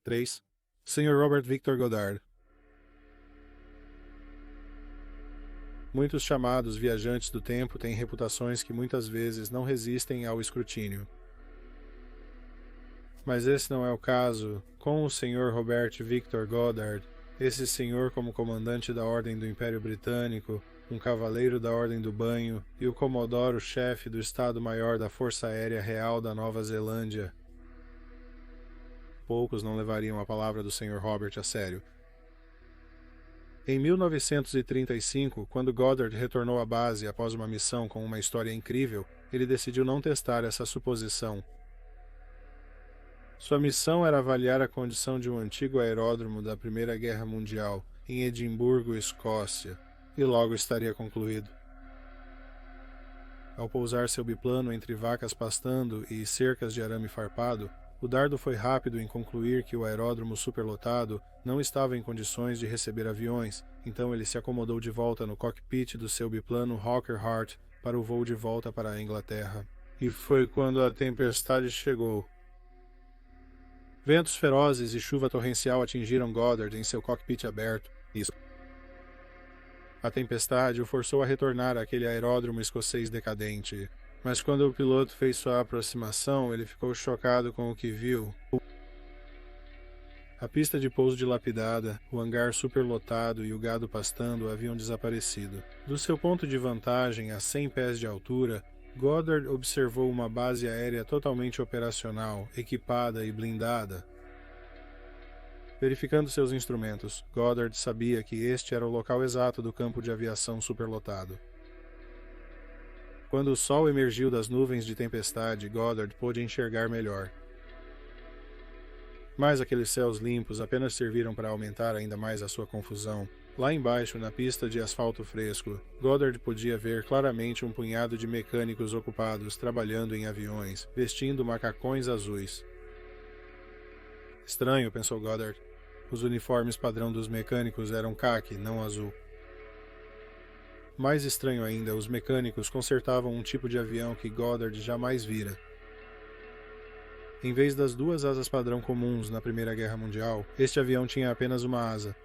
3. Sr. Robert Victor Goddard. Muitos chamados viajantes do tempo têm reputações que muitas vezes não resistem ao escrutínio. Mas esse não é o caso com o Sr. Robert Victor Goddard. Esse senhor, como comandante da Ordem do Império Britânico, um cavaleiro da Ordem do Banho e o comodoro-chefe do Estado-Maior da Força Aérea Real da Nova Zelândia. Poucos não levariam a palavra do Sr. Robert a sério. Em 1935, quando Goddard retornou à base após uma missão com uma história incrível, ele decidiu não testar essa suposição. Sua missão era avaliar a condição de um antigo aeródromo da Primeira Guerra Mundial, em Edimburgo, Escócia, e logo estaria concluído. Ao pousar seu biplano entre vacas pastando e cercas de arame farpado, o dardo foi rápido em concluir que o aeródromo superlotado não estava em condições de receber aviões, então ele se acomodou de volta no cockpit do seu biplano Hawker Hart para o voo de volta para a Inglaterra. E foi quando a tempestade chegou. Ventos ferozes e chuva torrencial atingiram Goddard em seu cockpit aberto. A tempestade o forçou a retornar àquele aeródromo escocês decadente. Mas quando o piloto fez sua aproximação, ele ficou chocado com o que viu. A pista de pouso dilapidada, o hangar superlotado e o gado pastando haviam desaparecido. Do seu ponto de vantagem, a 100 pés de altura, Goddard observou uma base aérea totalmente operacional, equipada e blindada. Verificando seus instrumentos, Goddard sabia que este era o local exato do campo de aviação superlotado. Quando o sol emergiu das nuvens de tempestade, Goddard pôde enxergar melhor. Mas aqueles céus limpos apenas serviram para aumentar ainda mais a sua confusão. Lá embaixo, na pista de asfalto fresco, Goddard podia ver claramente um punhado de mecânicos ocupados trabalhando em aviões, vestindo macacões azuis. Estranho, pensou Goddard. Os uniformes padrão dos mecânicos eram caqui, não azul. Mais estranho ainda, os mecânicos consertavam um tipo de avião que Goddard jamais vira. Em vez das duas asas padrão comuns na Primeira Guerra Mundial, este avião tinha apenas uma asa.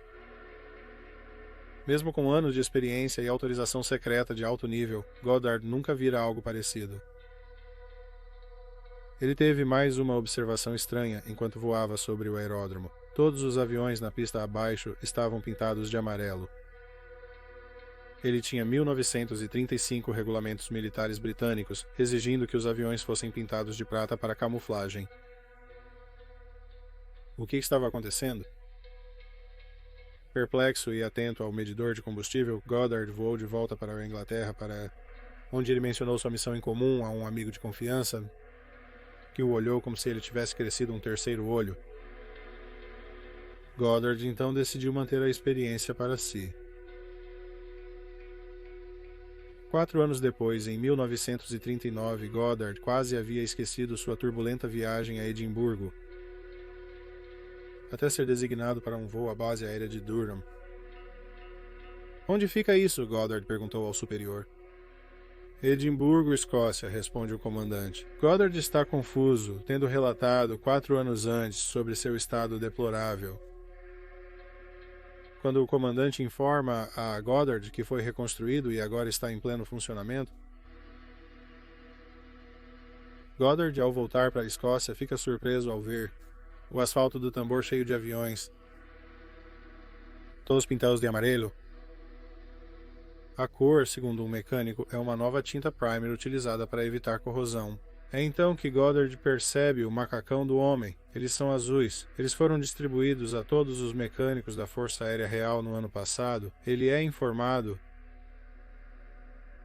Mesmo com anos de experiência e autorização secreta de alto nível, Goddard nunca vira algo parecido. Ele teve mais uma observação estranha enquanto voava sobre o aeródromo. Todos os aviões na pista abaixo estavam pintados de amarelo. Ele tinha 1935 regulamentos militares britânicos, exigindo que os aviões fossem pintados de prata para camuflagem. O que estava acontecendo? Perplexo e atento ao medidor de combustível, Goddard voou de volta para a Inglaterra, onde ele mencionou sua missão em comum a um amigo de confiança, que o olhou como se ele tivesse crescido um terceiro olho. Goddard então decidiu manter a experiência para si. 4 anos depois, em 1939, Goddard quase havia esquecido sua turbulenta viagem a Edimburgo, até ser designado para um voo à base aérea de Durham. Onde fica isso? Goddard perguntou ao superior. Edimburgo, Escócia, responde o comandante. Goddard está confuso, tendo relatado 4 anos antes sobre seu estado deplorável. Quando o comandante informa a Goddard que foi reconstruído e agora está em pleno funcionamento, Goddard, ao voltar para a Escócia, fica surpreso ao ver o asfalto do tambor cheio de aviões, todos pintados de amarelo. A cor, segundo um mecânico, é uma nova tinta primer utilizada para evitar corrosão. É então que Goddard percebe o macacão do homem. Eles são azuis. Eles foram distribuídos a todos os mecânicos da Força Aérea Real no ano passado. Ele é informado.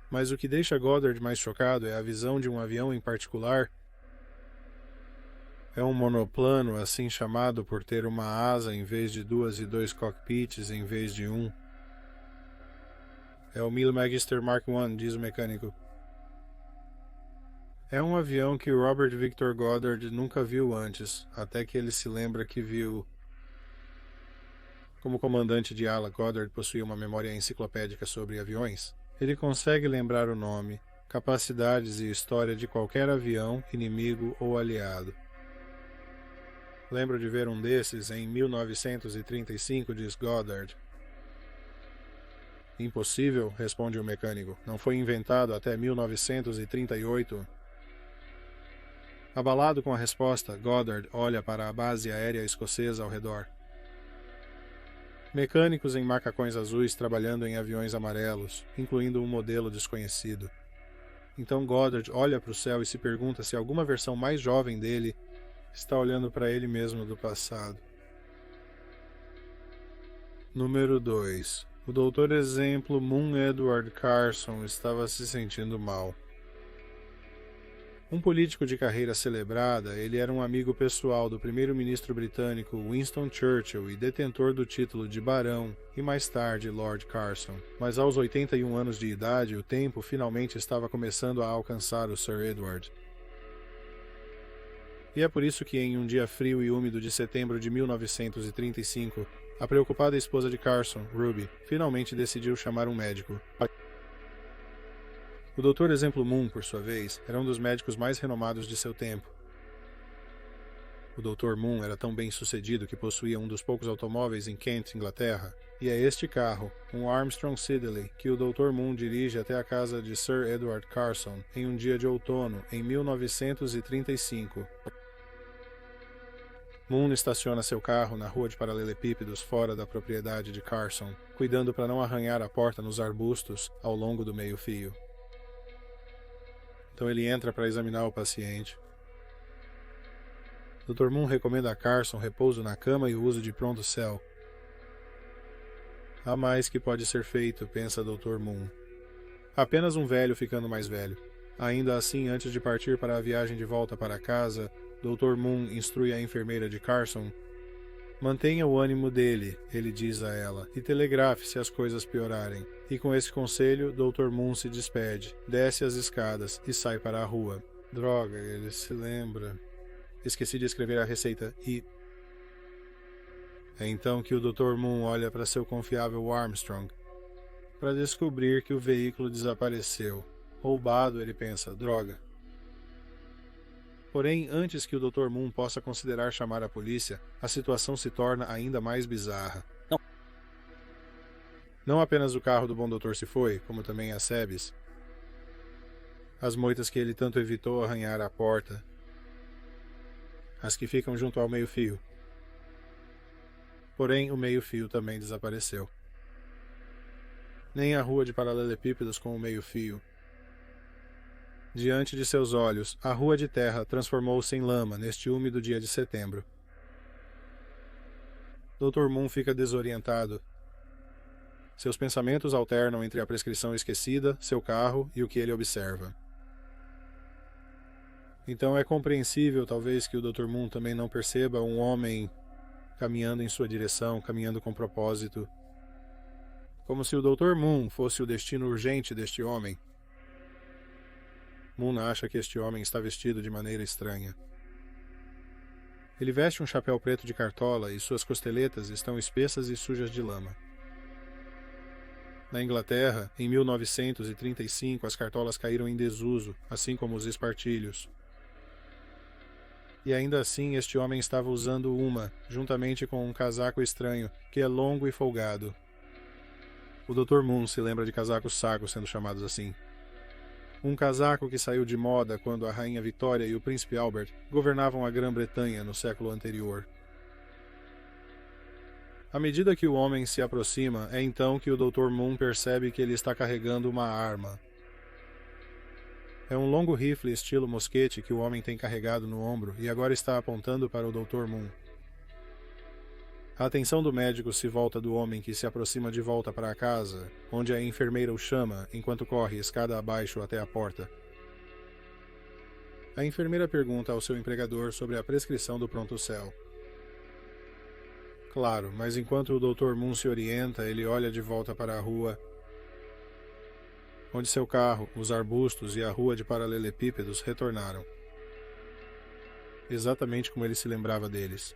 Mas o que deixa Goddard mais chocado é a visão de um avião em particular. É um monoplano, assim chamado por ter uma asa em vez de 2 e 2 cockpits em vez de um. É o Mille Magister Mark I, diz o mecânico. É um avião que Robert Victor Goddard nunca viu antes, até que ele se lembra que viu. Como comandante de ala, Goddard possuía uma memória enciclopédica sobre aviões. Ele consegue lembrar o nome, capacidades e história de qualquer avião, inimigo ou aliado. Lembro de ver um desses em 1935, diz Goddard. Impossível, responde o mecânico. Não foi inventado até 1938. Abalado com a resposta, Goddard olha para a base aérea escocesa ao redor. Mecânicos em macacões azuis trabalhando em aviões amarelos, incluindo um modelo desconhecido. Então Goddard olha para o céu e se pergunta se alguma versão mais jovem dele está olhando para ele mesmo do passado. Número 2. O doutor exemplo Moon Edward Carson estava se sentindo mal. Um político de carreira celebrada, ele era um amigo pessoal do primeiro-ministro britânico Winston Churchill e detentor do título de Barão e mais tarde Lord Carson. Mas aos 81 anos de idade, o tempo finalmente estava começando a alcançar o Sir Edward. E é por isso que em um dia frio e úmido de setembro de 1935, a preocupada esposa de Carson, Ruby, finalmente decidiu chamar um médico. O Dr. Exemplo Moon, por sua vez, era um dos médicos mais renomados de seu tempo. O Dr. Moon era tão bem sucedido que possuía um dos poucos automóveis em Kent, Inglaterra, e é este carro, um Armstrong Siddeley, que o Dr. Moon dirige até a casa de Sir Edward Carson em um dia de outono, em 1935. Moon estaciona seu carro na rua de paralelepípedos fora da propriedade de Carson, cuidando para não arranhar a porta nos arbustos ao longo do meio-fio. Então ele entra para examinar o paciente. Dr. Moon recomenda a Carson repouso na cama e o uso de pronto-céu. Há mais que pode ser feito, pensa Dr. Moon. Apenas um velho ficando mais velho. Ainda assim, antes de partir para a viagem de volta para casa, Dr. Moon instrui a enfermeira de Carson. Mantenha o ânimo dele, ele diz a ela, e telegrafe se as coisas piorarem. E com esse conselho, Dr. Moon se despede, desce as escadas e sai para a rua. Droga, ele se lembra. Esqueci de escrever a receita e... É então que o Dr. Moon olha para seu confiável Armstrong, para descobrir que o veículo desapareceu. Roubado, ele pensa, droga. Porém, antes que o Dr. Moon possa considerar chamar a polícia, a situação se torna ainda mais bizarra. Não apenas o carro do bom doutor se foi, como também as sebes. As moitas que ele tanto evitou arranhar a porta. As que ficam junto ao meio-fio. Porém, o meio-fio também desapareceu. Nem a rua de paralelepípedos com o meio-fio. Diante de seus olhos, a rua de terra transformou-se em lama neste úmido dia de setembro. Dr. Moon fica desorientado. Seus pensamentos alternam entre a prescrição esquecida, seu carro e o que ele observa. Então é compreensível, talvez, que o Dr. Moon também não perceba um homem caminhando em sua direção, caminhando com propósito. Como se o Dr. Moon fosse o destino urgente deste homem. Moon acha que este homem está vestido de maneira estranha. Ele veste um chapéu preto de cartola e suas costeletas estão espessas e sujas de lama. Na Inglaterra, em 1935, as cartolas caíram em desuso, assim como os espartilhos. E ainda assim este homem estava usando uma, juntamente com um casaco estranho, que é longo e folgado. O Dr. Moon se lembra de casacos sagos sendo chamados assim. Um casaco que saiu de moda quando a Rainha Vitória e o Príncipe Albert governavam a Grã-Bretanha no século anterior. À medida que o homem se aproxima, é então que o Dr. Moon percebe que ele está carregando uma arma. É um longo rifle estilo mosquete que o homem tem carregado no ombro e agora está apontando para o Dr. Moon. A atenção do médico se volta do homem que se aproxima de volta para a casa, onde a enfermeira o chama enquanto corre escada abaixo até a porta. A enfermeira pergunta ao seu empregador sobre a prescrição do pronto-céu. Claro, mas enquanto o Dr. Moon se orienta, ele olha de volta para a rua, onde seu carro, os arbustos e a rua de paralelepípedos retornaram. Exatamente como ele se lembrava deles.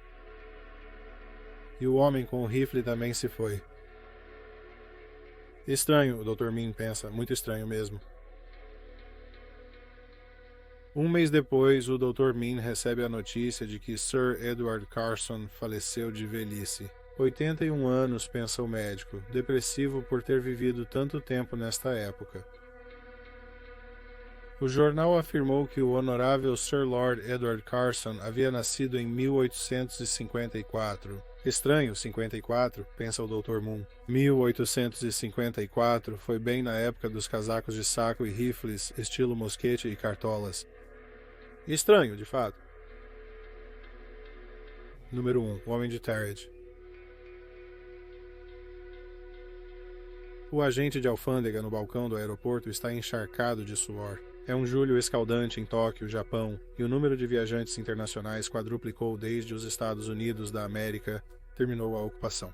E o homem com o rifle também se foi. Estranho, o Dr. Min pensa, muito estranho mesmo. Um mês depois, o Dr. Min recebe a notícia de que Sir Edward Carson faleceu de velhice. 81 anos, pensa o médico, depressivo por ter vivido tanto tempo nesta época. O jornal afirmou que o honorável Sir Lord Edward Carson havia nascido em 1854. Estranho, 54, pensa o Dr. Moon. 1854 foi bem na época dos casacos de saco e rifles, estilo mosquete e cartolas. Estranho, de fato. Número 1. O Homem de Terred. O agente de alfândega no balcão do aeroporto está encharcado de suor. É um julho escaldante em Tóquio, Japão, e o número de viajantes internacionais quadruplicou desde os Estados Unidos da América terminou a ocupação.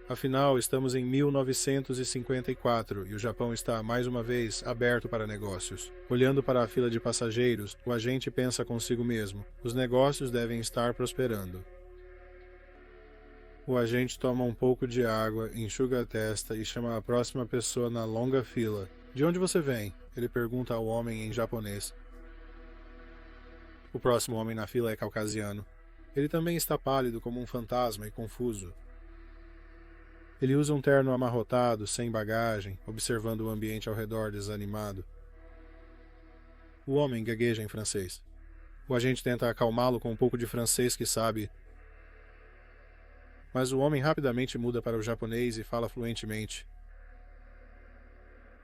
Afinal, estamos em 1954 e o Japão está, mais uma vez, aberto para negócios. Olhando para a fila de passageiros, o agente pensa consigo mesmo: os negócios devem estar prosperando. O agente toma um pouco de água, enxuga a testa e chama a próxima pessoa na longa fila. De onde você vem? Ele pergunta ao homem em japonês. O próximo homem na fila é caucasiano. Ele também está pálido como um fantasma e confuso. Ele usa um terno amarrotado, sem bagagem, observando o ambiente ao redor desanimado. O homem gagueja em francês. O agente tenta acalmá-lo com um pouco de francês que sabe. Mas o homem rapidamente muda para o japonês e fala fluentemente.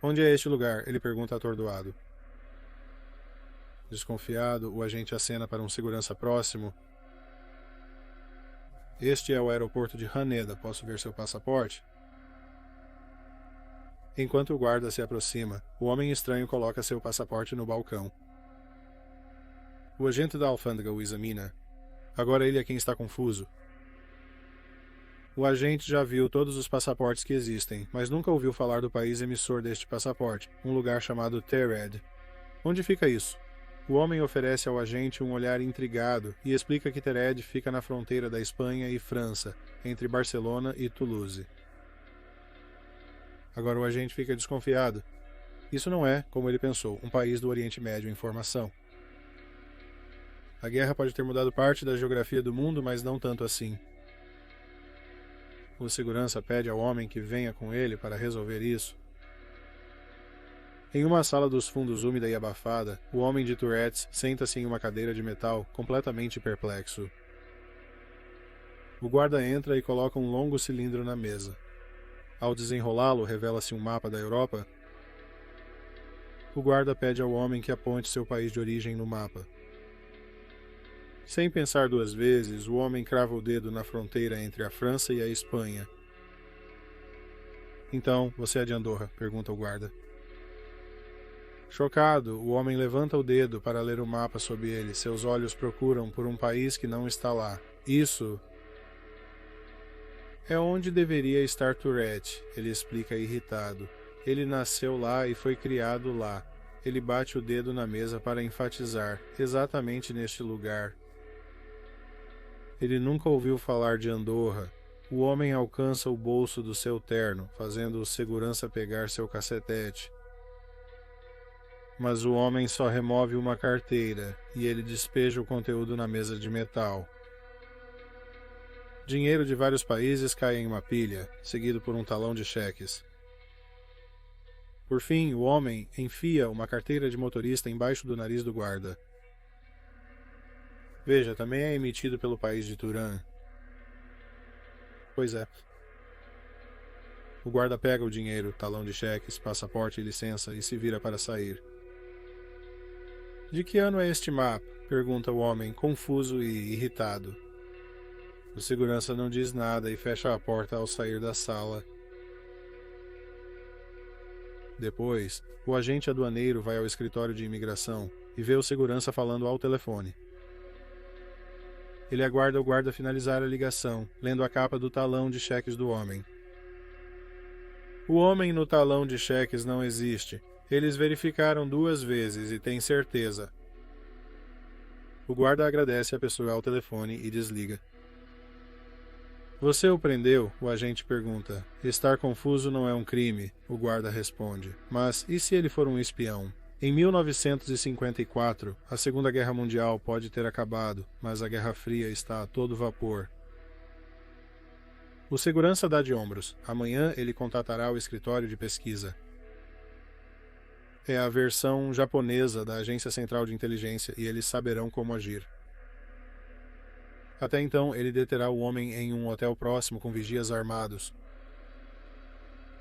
Onde é este lugar? Ele pergunta atordoado. Desconfiado, o agente acena para um segurança próximo. Este é o aeroporto de Haneda. Posso ver seu passaporte? Enquanto o guarda se aproxima, o homem estranho coloca seu passaporte no balcão. O agente da alfândega o examina. Agora ele é quem está confuso. O agente já viu todos os passaportes que existem, mas nunca ouviu falar do país emissor deste passaporte, um lugar chamado Terred. Onde fica isso? O homem oferece ao agente um olhar intrigado e explica que Terred fica na fronteira da Espanha e França, entre Barcelona e Toulouse. Agora o agente fica desconfiado. Isso não é, como ele pensou, um país do Oriente Médio em formação. A guerra pode ter mudado parte da geografia do mundo, mas não tanto assim. O segurança pede ao homem que venha com ele para resolver isso. Em uma sala dos fundos úmida e abafada, o homem de Tourette's senta-se em uma cadeira de metal, completamente perplexo. O guarda entra e coloca um longo cilindro na mesa. Ao desenrolá-lo, revela-se um mapa da Europa. O guarda pede ao homem que aponte seu país de origem no mapa. Sem pensar duas vezes, o homem crava o dedo na fronteira entre a França e a Espanha. Então, você é de Andorra? Pergunta o guarda. Chocado, o homem levanta o dedo para ler o mapa sob ele. Seus olhos procuram por um país que não está lá. Isso é onde deveria estar Tourette, ele explica irritado. Ele nasceu lá e foi criado lá. Ele bate o dedo na mesa para enfatizar, exatamente neste lugar. Ele nunca ouviu falar de Andorra. O homem alcança o bolso do seu terno, fazendo o segurança pegar seu cacetete. Mas o homem só remove uma carteira, e ele despeja o conteúdo na mesa de metal. Dinheiro de vários países cai em uma pilha, seguido por um talão de cheques. Por fim, o homem enfia uma carteira de motorista embaixo do nariz do guarda. Veja, também é emitido pelo país de Turan. Pois é. O guarda pega o dinheiro, talão de cheques, passaporte e licença e se vira para sair. De que ano é este mapa? Pergunta o homem, confuso e irritado. O segurança não diz nada e fecha a porta ao sair da sala. Depois, o agente aduaneiro vai ao escritório de imigração e vê o segurança falando ao telefone. Ele aguarda o guarda finalizar a ligação, lendo a capa do talão de cheques do homem. O homem no talão de cheques não existe. Eles verificaram 2 vezes e têm certeza. O guarda agradece a pessoa ao telefone e desliga. Você o prendeu? O agente pergunta. Estar confuso não é um crime, o guarda responde. Mas e se ele for um espião? Em 1954, a Segunda Guerra Mundial pode ter acabado, mas a Guerra Fria está a todo vapor. O segurança dá de ombros. Amanhã ele contatará o escritório de pesquisa. É a versão japonesa da Agência Central de Inteligência e eles saberão como agir. Até então, ele deterá o homem em um hotel próximo com vigias armados.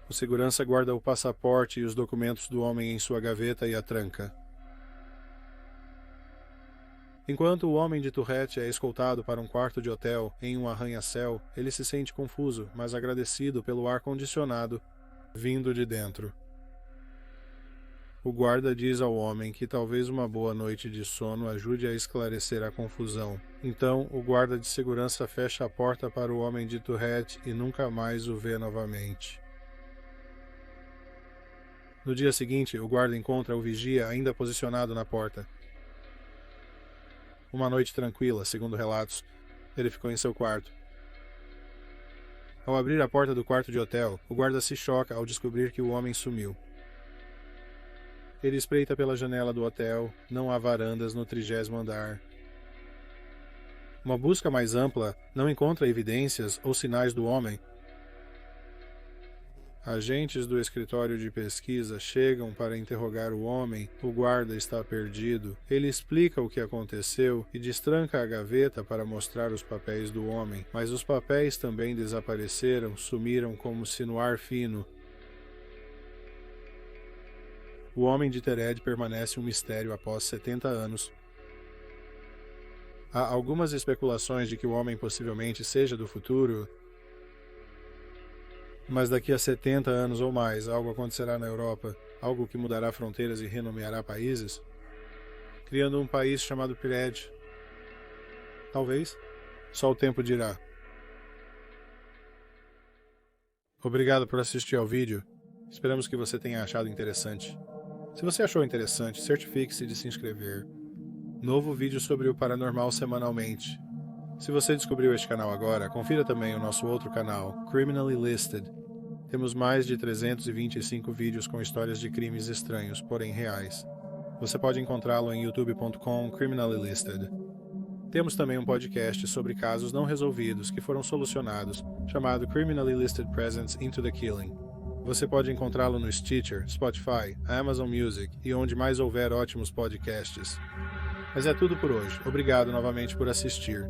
O segurança guarda o passaporte e os documentos do homem em sua gaveta e a tranca. Enquanto o homem de Tourette é escoltado para um quarto de hotel em um arranha-céu, ele se sente confuso, mas agradecido pelo ar-condicionado vindo de dentro. O guarda diz ao homem que talvez uma boa noite de sono ajude a esclarecer a confusão. Então, o guarda de segurança fecha a porta para o homem de Tourette e nunca mais o vê novamente. No dia seguinte, o guarda encontra o vigia ainda posicionado na porta. Uma noite tranquila, segundo relatos, ele ficou em seu quarto. Ao abrir a porta do quarto de hotel, o guarda se choca ao descobrir que o homem sumiu. Ele espreita pela janela do hotel, não há varandas no 30º andar. Uma busca mais ampla não encontra evidências ou sinais do homem. Agentes do escritório de pesquisa chegam para interrogar o homem. O guarda está perdido. Ele explica o que aconteceu e destranca a gaveta para mostrar os papéis do homem. Mas os papéis também desapareceram, sumiram como se no ar fino. O homem de Tered permanece um mistério após 70 anos. Há algumas especulações de que o homem possivelmente seja do futuro. Mas daqui a 70 anos ou mais, algo acontecerá na Europa, algo que mudará fronteiras e renomeará países, criando um país chamado Tered. Talvez. Só o tempo dirá. Obrigado por assistir ao vídeo. Esperamos que você tenha achado interessante. Se você achou interessante, certifique-se de se inscrever. Novo vídeo sobre o paranormal semanalmente. Se você descobriu este canal agora, confira também o nosso outro canal, Criminally Listed. Temos mais de 325 vídeos com histórias de crimes estranhos, porém reais. Você pode encontrá-lo em youtube.com/criminallylisted. Temos também um podcast sobre casos não resolvidos que foram solucionados, chamado Criminally Listed Presents Into the Killing. Você pode encontrá-lo no Stitcher, Spotify, Amazon Music e onde mais houver ótimos podcasts. Mas é tudo por hoje. Obrigado novamente por assistir.